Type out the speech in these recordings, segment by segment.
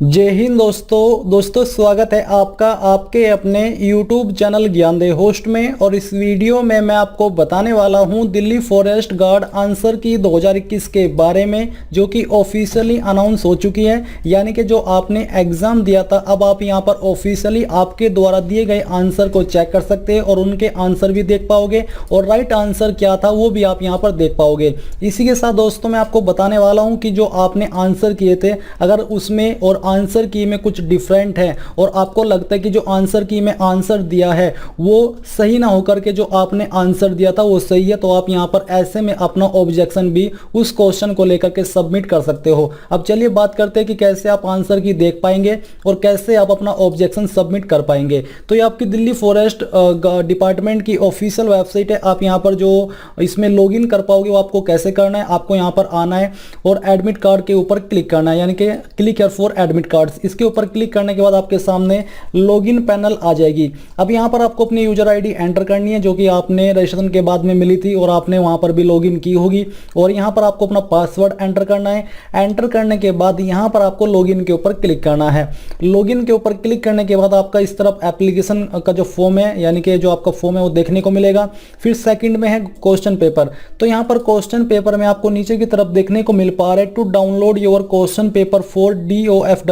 जय हिंद दोस्तों स्वागत है आपका आपके अपने YouTube चैनल ज्ञान दे होस्ट में। और इस वीडियो में मैं आपको बताने वाला हूं दिल्ली फॉरेस्ट गार्ड आंसर की 2021 के बारे में, जो कि ऑफिशियली अनाउंस हो चुकी है। यानी कि जो आपने एग्ज़ाम दिया था, अब आप यहां पर ऑफिशियली आपके द्वारा दिए गए आंसर को चेक कर सकते हैं और उनके आंसर भी देख पाओगे और राइट आंसर क्या था वो भी आप यहाँ पर देख पाओगे। इसी के साथ दोस्तों मैं आपको बताने वाला हूँ कि जो आपने आंसर किए थे, अगर उसमें और आंसर की में कुछ डिफरेंट है और आपको लगता है कि जो आंसर की में आंसर दिया है वो सही ना होकर के जो आपने आंसर दिया था वो सही है, तो आप यहां पर ऐसे में अपना ऑब्जेक्शन भी उस क्वेश्चन को लेकर के सबमिट कर सकते हो। अब चलिए बात करते हैं कि कैसे आप आंसर की देख पाएंगे और कैसे आप अपना ऑब्जेक्शन सबमिट कर पाएंगे। तो ये आपकी दिल्ली फॉरेस्ट डिपार्टमेंट की ऑफिशियल वेबसाइट है। आप यहाँ पर जो इसमें लॉग इन कर पाओगे वो आपको कैसे करना है, आपको यहाँ पर आना है और एडमिट कार्ड के ऊपर क्लिक करना है, यानी कि click here for admit cards. इसके ऊपर क्लिक करने के बाद आपके सामने लॉगिन पैनल आ जाएगी। अब यहां पर आपको अपनी यूजर आईडी एंटर करनी है, जो कि आपने रजिस्ट्रेशन के बाद में मिली थी और आपने वहां पर भी लॉगिन की होगी। और यहां पर आपको अपना पासवर्ड एंटर करना है। एंटर करने के बाद यहां पर आपको लॉगिन के ऊपर क्लिक करना है। लॉगिन के ऊपर क्लिक करने के बाद आपका इस तरफ एप्लीकेशन का जो फॉर्म है, यानी कि जो आपका फॉर्म है वो देखने को मिलेगा। फिर सेकंड में है क्वेश्चन पेपर। तो यहां पर क्वेश्चन पेपर में आपको नीचे की तरफ देखने को मिल पा रहा है, to download your question paper for DOFW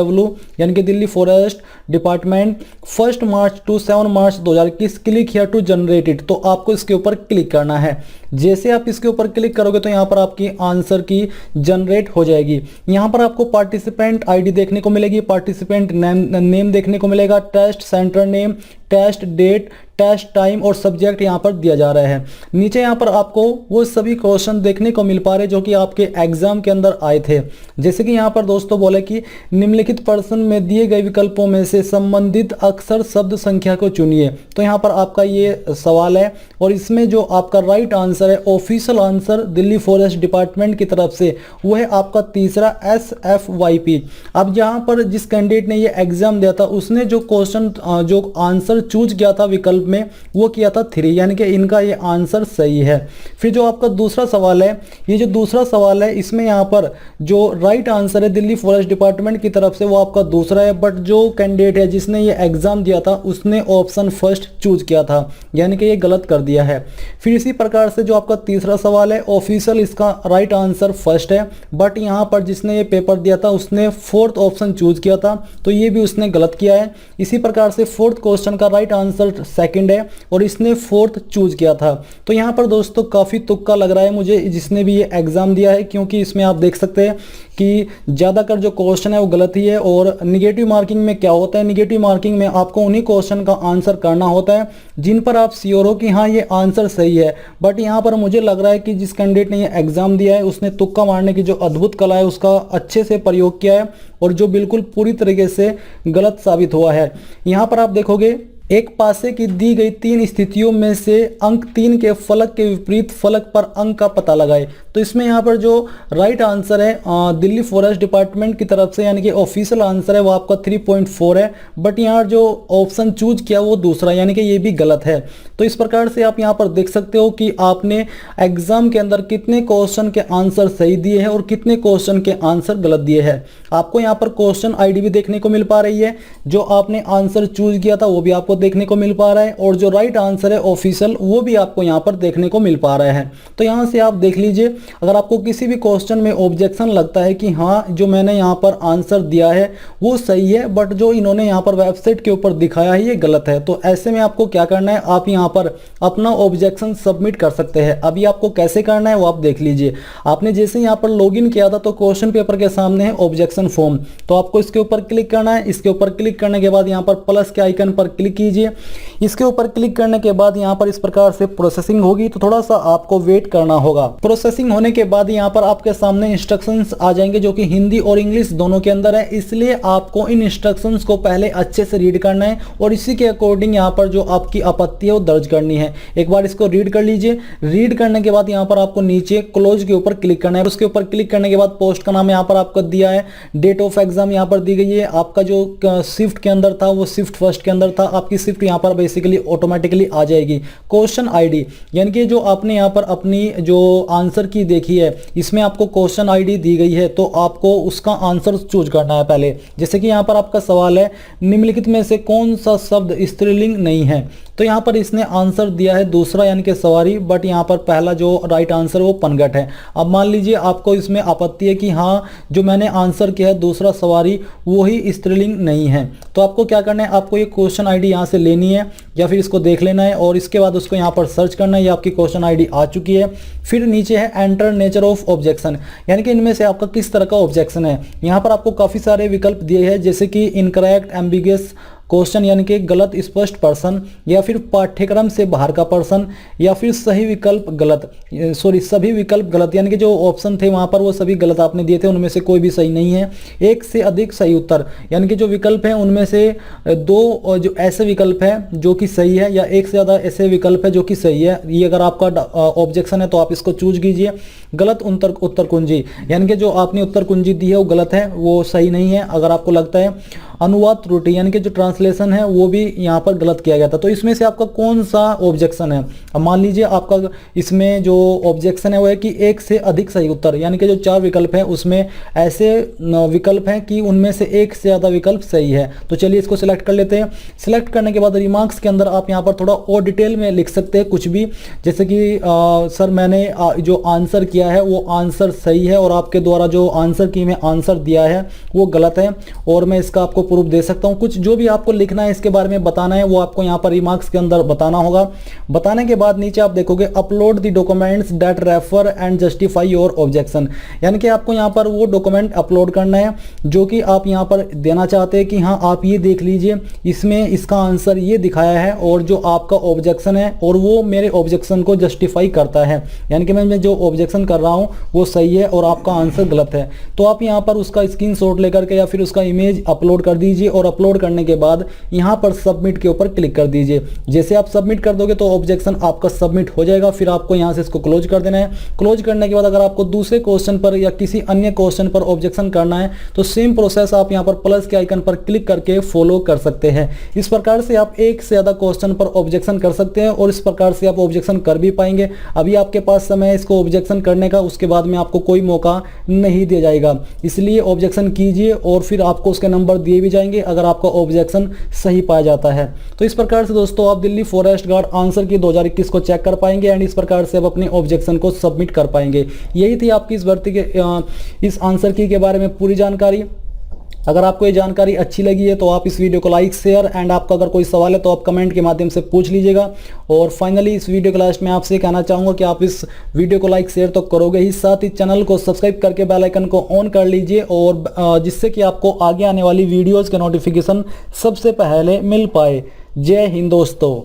यानी कि Delhi forest department 1 March to 7 March 2021, click here to generate it. तो आपको इसके ऊपर क्लिक करना है। जैसे आप इसके ऊपर क्लिक करोगे तो यहाँ पर आपकी आंसर की जनरेट हो जाएगी। यहाँ पर आपको पार्टिसिपेंट आईडी देखने को मिलेगी, पार्टिसिपेंट नेम देखने को मिलेगा, test centre name, test date, test time और सब्जेक्ट यहाँ पर दिया जा रहा है। नीचे यहाँ पर आपको वो सभी क्वेश्चन देखने को मिल पा रहे जो कि आपके एग्जाम के अंदर आए थे। जैसे कि यहाँ पर दोस्तों बोले कि निम्नलिखित प्रश्न में दिए गए विकल्पों में से संबंधित अक्षर शब्द संख्या को चुनिए। तो यहाँ पर आपका ये सवाल है और इसमें जो आपका राइट आंसर है, official answer Delhi forest department की तरफ से, वो है आपका तीसरा SFYP। अब यहाँ पर जिस कैंडिडेट ने ये एग्जाम दिया था उसने जो क्वेश्चन जो आंसर चूज किया था विकल्प में वो किया था 3, यानी कि इनका ये आंसर सही है। फिर जो आपका दूसरा सवाल है, ये जो दूसरा सवाल है इसमें यहाँ पर जो राइट आंसर है दिल्ली फॉरेस्ट डिपार्टमेंट की तरफ से वो आपका दूसरा है, बट जो कैंडिडेट है जिसने ये एग्जाम दिया था उसने ऑप्शन फर्स्ट चूज किया था, यानी कि ये गलत कर दिया है। फिर इसी प्रकार से जो आपका तीसरा सवाल है, ऑफिशियल इसका राइट आंसर फर्स्ट है, बट यहाँ पर जिसने ये पेपर दिया था उसने फोर्थ ऑप्शन चूज किया था, तो ये भी उसने गलत किया है। इसी प्रकार से फोर्थ क्वेश्चन का राइट आंसर सेकंड है और इसने फोर्थ चूज किया था। तो यहाँ पर दोस्तों काफी तुक्का लग रहा है मुझे जिसने भी ये एग्जाम दिया है, क्योंकि इसमें आप देख सकते हैं कि ज़्यादातर जो क्वेश्चन है वो गलत ही है। और निगेटिव मार्किंग में क्या होता है, निगेटिव मार्किंग में आपको उन्हीं क्वेश्चन का आंसर करना होता है जिन पर आप श्योर हो कि हाँ ये आंसर सही है। बट यहाँ पर मुझे लग रहा है कि जिस कैंडिडेट ने ये एग्जाम दिया है उसने तुक्का मारने की जो अद्भुत कला है उसका अच्छे से प्रयोग किया है और जो बिल्कुल पूरी तरीके से गलत साबित हुआ है। यहाँ पर आप देखोगे एक पासे की दी गई 3 स्थितियों में से अंक 3 के फलक के विपरीत फलक पर अंक का पता लगाए। तो इसमें यहाँ पर जो राइट आंसर है दिल्ली फॉरेस्ट डिपार्टमेंट की तरफ से, यानी कि ऑफिशियल आंसर है वो आपका 3.4 है, बट यहाँ जो ऑप्शन चूज किया वो दूसरा, यानी कि ये भी गलत है। तो इस प्रकार से आप यहाँ पर देख सकते हो कि आपने एग्जाम के अंदर कितने क्वेश्चन के आंसर सही दिए हैं और कितने क्वेश्चन के आंसर गलत दिए हैं। आपको यहाँ पर क्वेश्चन आईडी भी देखने को मिल पा रही है, जो आपने आंसर चूज किया था वो भी आपको देखने को मिल पा रहा है और जो राइट आंसर है ऑफिशियल वो भी आपको यहाँ पर देखने को मिल पा रहा है। तो यहाँ से आप देख लीजिए, अगर आपको किसी भी क्वेश्चन में ऑब्जेक्शन लगता है कि हाँ जो मैंने यहाँ पर आंसर दिया है वो सही है, बट जो इन्होंने यहाँ पर वेबसाइट के ऊपर दिखाया है ये गलत है, तो ऐसे में आपको क्या करना है, आप यहाँ पर अपना ऑब्जेक्शन सबमिट कर सकते हैं। अभी आपको कैसे करना है वो आप देख लीजिए। आपने जैसे यहाँ पर लॉगिन किया था तो क्वेश्चन पेपर के सामने है ऑब्जेक्शन फॉर्म, तो आपको इसके ऊपर क्लिक करना है। इसके ऊपर क्लिक करने के बाद यहाँ पर प्लस के आइकन पर क्लिक कीजिए। इसके ऊपर क्लिक करने के बाद यहाँ पर इस प्रकार से प्रोसेसिंग होगी, तो थोड़ा सा आपको वेट करना होगा। प्रोसेसिंग होने के बाद यहाँ पर आपके सामने इंस्ट्रक्शंस आ जाएंगे जो कि हिंदी और इंग्लिश दोनों के अंदर है, इसलिए आपको इन इंस्ट्रक्शंस को पहले अच्छे से रीड करना है और इसी के अकॉर्डिंग यहाँ पर जो आपकी आपत्ति है वो दर्ज करनी है। एक बार इसको रीड कर लीजिए। रीड करने के बाद यहाँ पर आपको नीचे क्लोज के ऊपर क्लिक करना है। उसके ऊपर क्लिक करने के बाद पोस्ट का नाम यहाँ पर आपको दिया है, डेट ऑफ एग्जाम यहाँ पर दी गई है, आपका जो शिफ्ट के अंदर था वो शिफ्ट फर्स्ट के अंदर था, आपकी आपकी शिफ्ट यहाँ पर बेसिकली ऑटोमेटिकली आ जाएगी। क्वेश्चन आईडी यानी कि जो आपने यहाँ पर अपनी जो आंसर की देखी है इसमें आपको क्वेश्चन आईडी दी गई है, तो आपको उसका आंसर चूज करना है पहले। जैसे कि यहाँ पर आपका सवाल है निम्नलिखित में से कौन सा शब्द स्त्रीलिंग नहीं है, तो यहाँ पर इसने आंसर दिया है दूसरा यानी कि सवारी, बट यहाँ पर पहला जो राइट आंसर वो पनघट है। अब मान लीजिए आपको इसमें आपत्ति है कि हाँ जो मैंने आंसर किया है दूसरा सवारी वो ही स्त्रीलिंग नहीं है, तो आपको क्या करना है, आपको ये क्वेश्चन आईडी यहाँ से लेनी है या फिर इसको देख लेना है और इसके बाद उसको यहाँ पर सर्च करना है। ये आपकी क्वेश्चन आईडी आ चुकी है। फिर नीचे है एंटर नेचर ऑफ ऑब्जेक्शन, यानी कि इनमें से आपका किस तरह का ऑब्जेक्शन है। यहाँ पर आपको काफ़ी सारे विकल्प दिए हैं जैसे कि इनकरेक्ट, एम्बिगियस क्वेश्चन यानी कि गलत स्पष्ट पर्सन, या फिर पाठ्यक्रम से बाहर का पर्सन, या फिर सही विकल्प गलत, सभी विकल्प गलत, यानी कि जो ऑप्शन थे वहां पर वो सभी गलत आपने दिए थे, उनमें से कोई भी सही नहीं है। एक से अधिक सही उत्तर, यानी कि जो विकल्प है उनमें से दो जो ऐसे विकल्प है जो कि सही है, या एक से ज़्यादा ऐसे विकल्प है जो कि सही है। ये अगर आपका ऑब्जेक्शन है तो आप इसको चूज कीजिए। गलत उत्तर कुंजी, यानी कि जो आपने उत्तर कुंजी दी है वो गलत है, वो सही नहीं है। अगर आपको लगता है अनुवाद त्रुटि, यानी कि जो ट्रांसलेशन है वो भी यहाँ पर गलत किया गया था, तो इसमें से आपका कौन सा ऑब्जेक्शन है। अब मान लीजिए आपका इसमें जो ऑब्जेक्शन है वो है कि एक से अधिक सही उत्तर, यानी कि जो 4 विकल्प है उसमें ऐसे विकल्प हैं कि उनमें से एक से ज़्यादा विकल्प सही है। तो चलिए इसको सिलेक्ट कर लेते हैं। सिलेक्ट करने के बाद रिमार्क्स के अंदर आप यहाँ पर थोड़ा और डिटेल में लिख सकते हैं कुछ भी, जैसे कि सर मैंने जो आंसर किया है वो आंसर सही है और आपके द्वारा जो आंसर की में आंसर दिया है वो गलत है, और मैं इसका आपको प्रूफ दे सकता हूं। कुछ जो भी आपको लिखना है इसके बारे में बताना है वो आपको यहाँ पर रिमार्क्स के अंदर बताना होगा। बताने के बाद नीचे आप देखोगे upload the documents that refer and justify your objection, यानी कि आपको यहाँ पर वो डॉक्यूमेंट अपलोड करना है जो कि आप यहाँ पर देना चाहते हैं कि हाँ आप ये देख लीजिए इसमें इसका आंसर ये दिखाया है और जो आपका ऑब्जेक्शन है और वो मेरे ऑब्जेक्शन को जस्टिफाई करता है, यानी कि मैं जो ऑब्जेक्शन कर रहा हूँ वो सही है और आपका आंसर गलत है। तो आप यहाँ पर उसका स्क्रीनशॉट लेकर के या फिर उसका इमेज अपलोड कर दीजिए और अपलोड करने के बाद यहाँ पर सबमिट के ऊपर क्लिक कर दीजिए। जैसे आप सबमिट कर दोगे तो ऑब्जेक्शन आपका सबमिट हो जाएगा। फिर आपको यहाँ से इसको क्लोज कर देना है। क्लोज करने के बाद अगर आपको दूसरे क्वेश्चन पर या किसी अन्य क्वेश्चन पर ऑब्जेक्शन करना है तो सेम प्रोसेस आप यहाँ पर प्लस के आइकन पर क्लिक करके फॉलो कर सकते हैं। इस प्रकार से आप एक से ज़्यादा क्वेश्चन पर ऑब्जेक्शन कर सकते हैं और इस प्रकार से आप ऑब्जेक्शन कर भी पाएंगे। अभी आपके पास समय है इसको ऑब्जेक्शन करने का, उसके बाद में आपको कोई मौका नहीं दिया जाएगा, इसलिए ऑब्जेक्शन कीजिए और फिर आपको उसके नंबर दिए भी जाएंगे अगर आपका ऑब्जेक्शन सही पाया जाता है। तो इस प्रकार से दोस्तों आप दिल्ली फॉरेस्ट गार्ड आंसर की 2021 को चेक कर पाएंगे एंड इस प्रकार से आप अपने ऑब्जेक्शन को सबमिट कर पाएंगे। यही थी आपकी इस भर्ती के इस आंसर की के बारे में पूरी जानकारी। अगर आपको ये जानकारी अच्छी लगी है तो आप इस वीडियो को लाइक शेयर एंड आपका अगर कोई सवाल है तो आप कमेंट के माध्यम से पूछ लीजिएगा। और फाइनली इस वीडियो के लास्ट में आपसे कहना चाहूँगा कि आप इस वीडियो को लाइक शेयर तो करोगे ही, साथ ही चैनल को सब्सक्राइब करके बेल आइकन को ऑन कर लीजिए और जिससे कि आपको आगे आने वाली वीडियोज़ के नोटिफिकेशन सबसे पहले मिल पाए। जय हिंद दोस्तों।